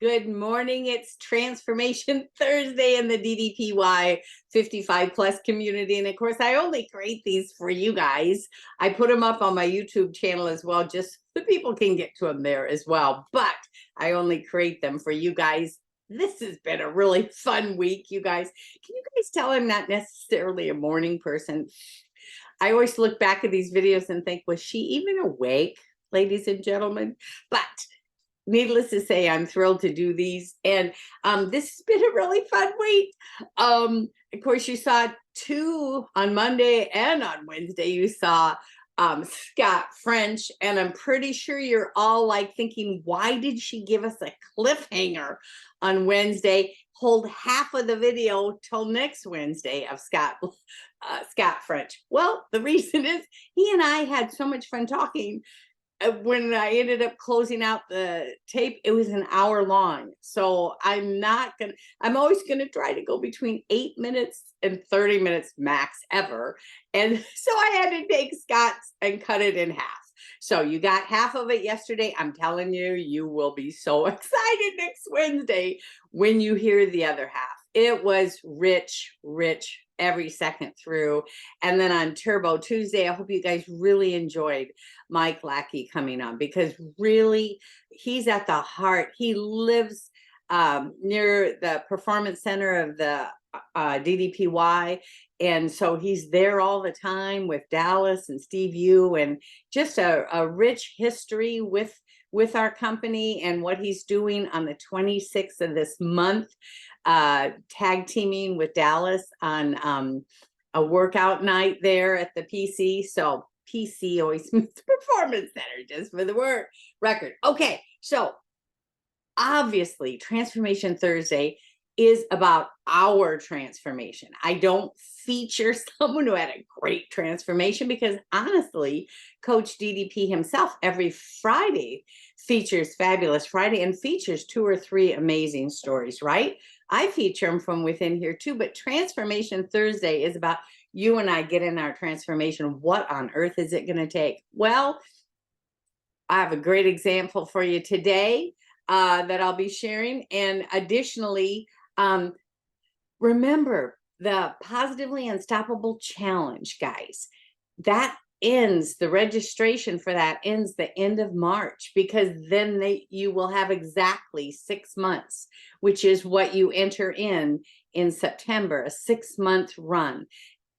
Good morning. It's Transformation Thursday in the DDPY 55 plus community. And of course, I only create these for you guys. I put them up on my YouTube channel as well, just so people can get to them there as well. But I only create them for you guys. This has been a really fun week, you guys. Can you guys tell I'm not necessarily a morning person? I always look back at these videos and think, was she even awake, ladies and gentlemen? But needless to say, I'm thrilled to do these. And this has been a really fun week. Of course, you saw two on Monday and on Wednesday, you saw Scott French. And I'm pretty sure you're all like thinking, why did she give us a cliffhanger on Wednesday? Hold half of the video till next Wednesday of Scott French. Well, the reason is he and I had so much fun talking. When I ended up closing out the tape, it was an hour long. So I'm always gonna try to go between 8 minutes and 30 minutes max ever. And so I had to take Scott's and cut it in half. So you got half of it yesterday. I'm telling you, you will be so excited next Wednesday when you hear the other half. It was rich every second through. And then on Turbo Tuesday, I hope you guys really enjoyed Mike Lackey coming on, because really he's at the heart. He lives near the performance center of the DDPY. And so he's there all the time with Dallas and Steve Yu, and just a rich history with our company and what he's doing on the 26th of this month, tag teaming with Dallas on a workout night there at the PC. So PC always means performance center, just for the record. Okay, so obviously Transformation Thursday is about our transformation. I don't feature someone who had a great transformation, because honestly, Coach DDP himself every Friday features Fabulous Friday and features 2 or 3 amazing stories, right? I feature them from within here too, but Transformation Thursday is about you and I getting our transformation. What on earth is it going to take? Well, I have a great example for you today that I'll be sharing. And additionally, remember the Positively Unstoppable Challenge, guys. That ends, the registration for that ends the end of March, because then you will have exactly 6 months, which is what you enter in September, a 6-month run.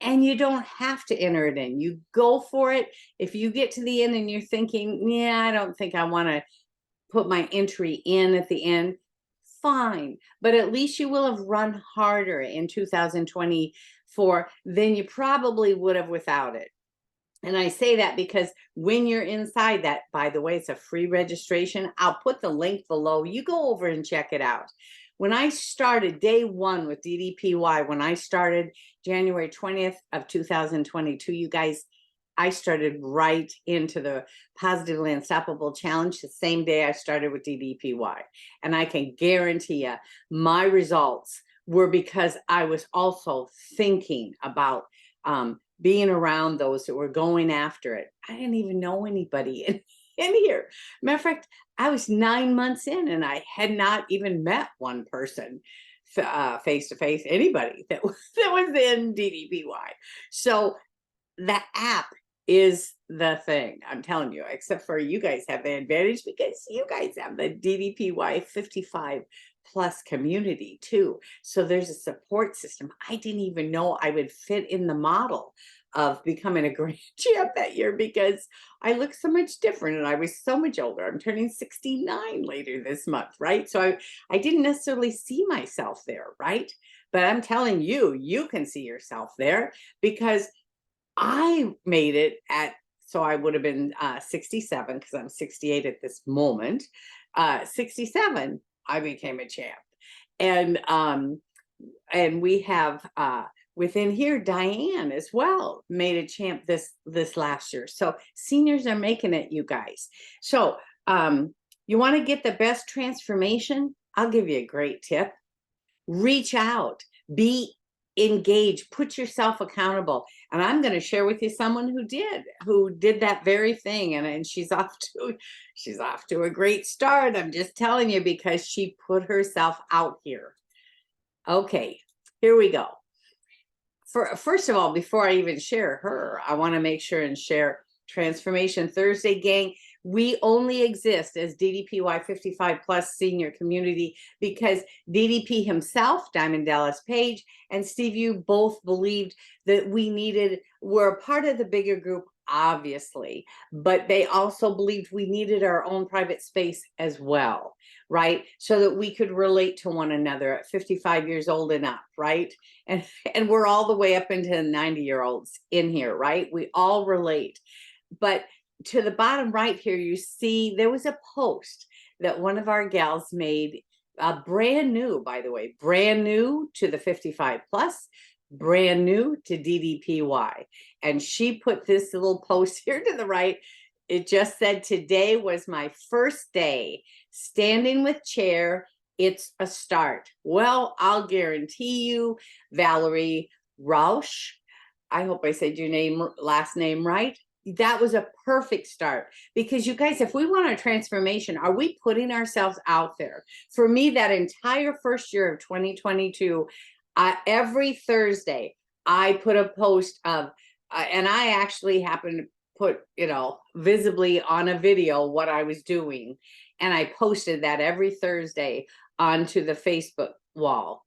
And you don't have to enter it in. You go for it. If you get to the end and you're thinking, yeah, I don't think I want to put my entry in at the end, fine. But at least you will have run harder in 2024 than you probably would have without it. And I say that because when you're inside that, by the way, it's a free registration. I'll put the link below. You go over and check it out. When I started day one with DDPY, when I started January 20th of 2022, you guys, I started right into the Positively Unstoppable Challenge the same day I started with DDPY. And I can guarantee you my results were because I was also thinking about being around those that were going after it. I didn't even know anybody in here. Matter of fact, I was 9 months in and I had not even met one person face to face, anybody that was in DDPY. So the app is the thing, I'm telling you, except for you guys have the advantage because you guys have the DDPY 55 plus community too. So there's a support system. I didn't even know I would fit in the model of becoming a grand champ that year, because I look so much different and I was so much older. I'm turning 69 later this month, right? So I didn't necessarily see myself there, right? But I'm telling you, you can see yourself there, because I made it so I would have been 67, because I'm 68 at this moment. 67, I became a champ. And we have within here, Diane as well made a champ this last year. So seniors are making it, you guys. So you want to get the best transformation? I'll give you a great tip. Reach out. Be engage, put yourself accountable. And I'm going to share with you someone who did that very thing. And she's off to a great start. I'm just telling you, because she put herself out here. Okay, here we go. First of all, before I even share her, I want to make sure and share Transformation Thursday, gang. We only exist as DDPY 55 plus senior community because DDP himself, Diamond Dallas Page, and Steve Yu both believed that we're a part of the bigger group, obviously, but they also believed we needed our own private space as well, right? So that we could relate to one another at 55 years old and up, right? And we're all the way up into the 90-year-olds in here, right? We all relate. But to the bottom right here, you see there was a post that one of our gals made, brand new, by the way, brand new to the 55 plus, brand new to DDPY. And she put this little post here to the right. It just said, today was my first day standing with chair. It's a start. Well, I'll guarantee you, Valerie Rausch, I hope I said your last name right. That was a perfect start, because you guys, if we want a transformation, are we putting ourselves out there? For me, that entire first year of 2022, every Thursday, I put a post of, and I actually happened to put, visibly on a video what I was doing. And I posted that every Thursday onto the Facebook wall.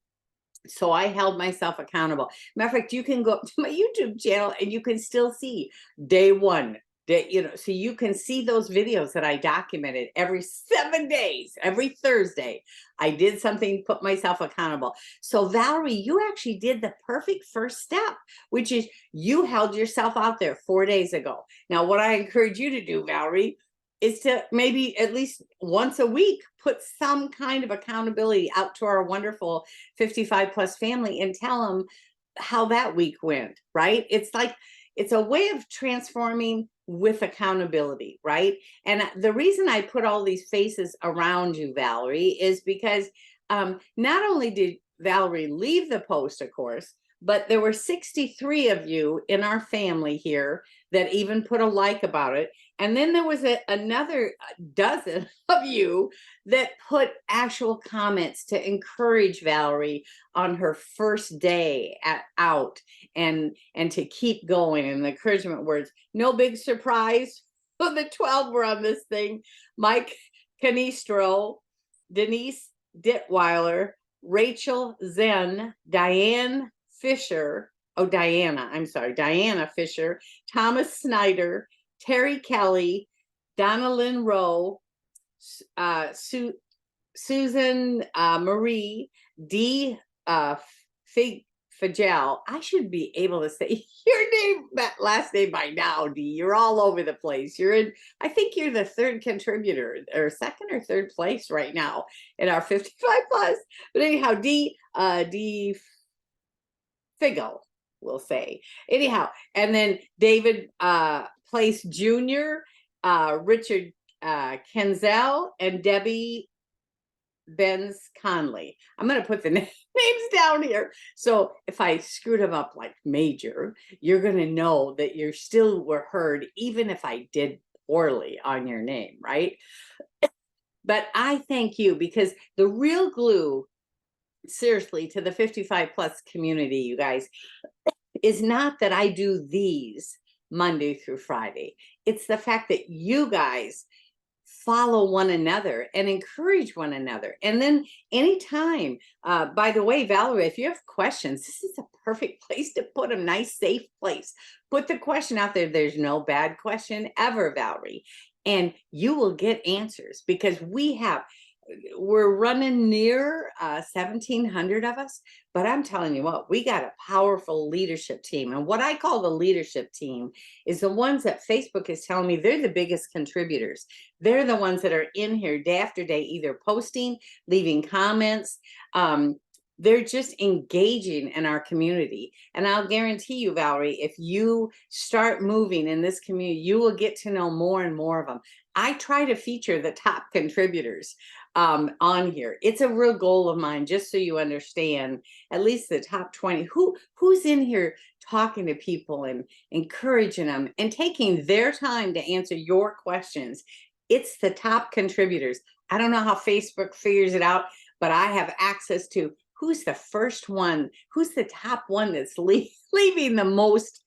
So I held myself accountable. Matter of fact, you can go up to my YouTube channel and you can still see day one, so you can see those videos that I documented every 7 days, every Thursday. I did something, put myself accountable. So Valerie, you actually did the perfect first step, which is you held yourself out there 4 days ago. Now, what I encourage you to do, Valerie, is to maybe at least once a week, put some kind of accountability out to our wonderful 55 plus family and tell them how that week went, right? It's a way of transforming with accountability, right? And the reason I put all these faces around you, Valerie, is because not only did Valerie leave the post, of course, but there were 63 of you in our family here that even put a like about it. And then there was another dozen of you that put actual comments to encourage Valerie on her first day out and to keep going, and the encouragement words. No big surprise. The 12 were on this thing. Mike Canistro, Denise Ditweiler, Rachel Zen, Diana Fisher, Thomas Snyder, Terry Kelly, Donna Lynn Rowe, Susan Marie, D. Fagel. I should be able to say your last name by now, D. You're all over the place. I think you're the third contributor, or second or third place right now in our 55 plus. But anyhow, D. Figel, we'll say. Anyhow, and then David Place Jr., Richard Kenzel, and Debbie Benz Conley. I'm going to put the names down here. So if I screwed them up like major, you're going to know that you still were heard, even if I did poorly on your name, right? But I thank you, because the real glue, seriously, to the 55 plus community, you guys, is not that I do these Monday through Friday. It's the fact that you guys follow one another and encourage one another. And then anytime, by the way, Valerie, if you have questions, this is a perfect place to put them. Nice, safe place. Put the question out there. There's no bad question ever, Valerie. And you will get answers, because we're running near 1,700 of us, but I'm telling you what, we got a powerful leadership team. And what I call the leadership team is the ones that Facebook is telling me they're the biggest contributors. They're the ones that are in here day after day, either posting, leaving comments. They're just engaging in our community. And I'll guarantee you, Valerie, if you start moving in this community, you will get to know more and more of them. I try to feature the top contributors. on here. It's a real goal of mine, just so you understand, at least the top 20. Who's in here talking to people and encouraging them and taking their time to answer your questions? It's the top contributors. I don't know how Facebook figures it out, but I have access to who's the first one, who's the top one that's leaving the most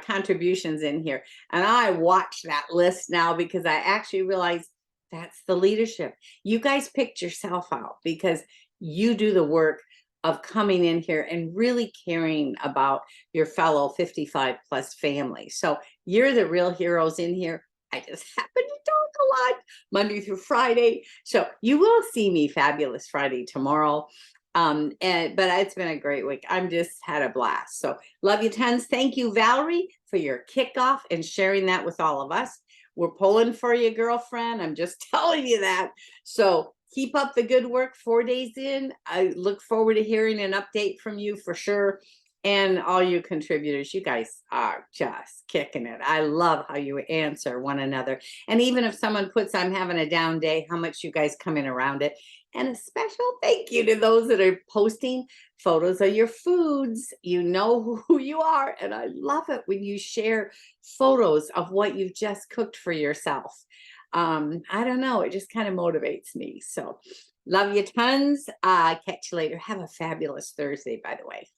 contributions in here. And I watch that list now because I actually realize that's the leadership. You guys picked yourself out because you do the work of coming in here and really caring about your fellow 55 plus family. So you're the real heroes in here. I just happen to talk a lot Monday through Friday. So you will see me Fabulous Friday tomorrow. But it's been a great week. I'm just had a blast. So love you tons. Thank you, Valerie, for your kickoff and sharing that with all of us. We're pulling for you, girlfriend. I'm just telling you that. So keep up the good work 4 days in. I look forward to hearing an update from you for sure. And all you contributors, you guys are just kicking it. I love how you answer one another. And even if someone puts, I'm having a down day, how much you guys come in around it. And a special thank you to those that are posting photos of your foods. You know who you are. And I love it when you share photos of what you've just cooked for yourself. I don't know. It just kind of motivates me. So love you tons. Catch you later. Have a fabulous Thursday, by the way.